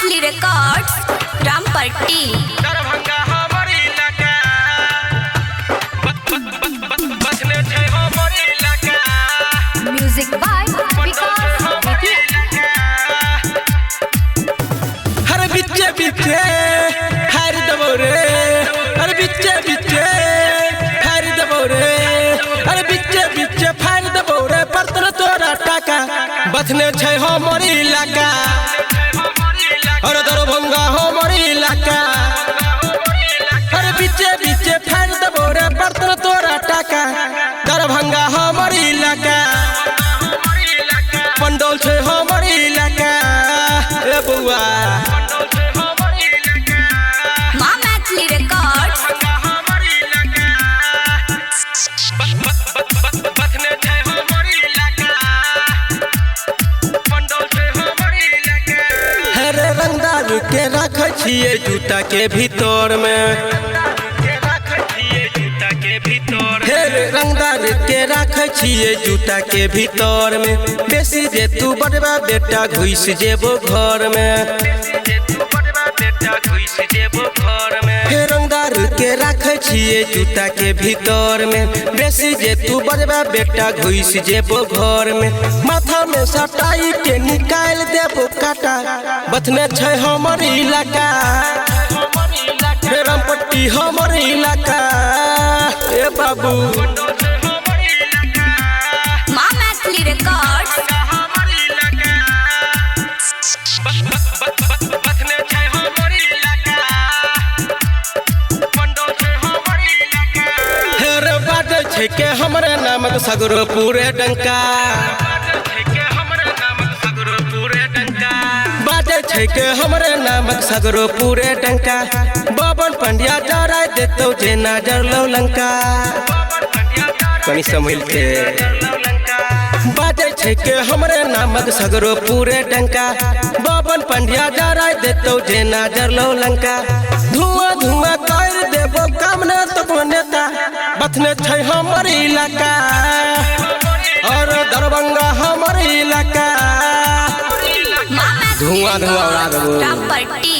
Maithili records Rampatti Darbhanga हमर इलाका बचने छै हमर इलाका म्यूजिक बाय विकास हर बिच्चे बिच्चे हर दबोरे हर बिच्चे बिच्चे हर दबोरे हर बिच्चे बिच्चे हर दबोरे बर्तन तोरा टाका बचने छै हमर इलाका और दरभंगा हमर इलाका हर बिच्चे बिच्चे फेर देबो रे बर्तन तोरा टाका दरभंगा हमर इलाका पंडौल छै हमर इलाका ए बउआ मां मैथिली रिकॉर्ड्स बचने छै हमर इलाका पंडौल छै हमर इलाका हरे रंगदार के रखै छियै जूता के भीतर में हेरे रंगदार के रखै छियै जूता के भीतर में बेसी जे तू बड़बा बेटा घुस जेबो घर में हे रंगदार के रखै छियै जूता के भीतर में बेसी जे तू बड़बा बेटा घुस जेबो घर में माथा में सटाई के निकाल देबो काटा बचने छै हमर इलाका रामपट्टी हमर इलाका ए बाबू मां मैथिली रिकॉर्ड्स हेरे बाटे छै के हमरे नामक सगरो पूरे डंका बाटे छै के हमरे नामक सगरो पूरे डंका बाबन पंडिया जरा देतौ जे नजर लो लंका कनी संभल के बाटे छै के हमरे नामक सगरो पूरे डंका बाबन पंडिया जरा देतौ जे नजर लो लंका धुआं धुआं कर देबो काम न तो नेता बचने छै हमर इलाका और दरभंगा हमर इलाका मां मैथिली धुआं धुआं उड़ा देबो रामपट्टी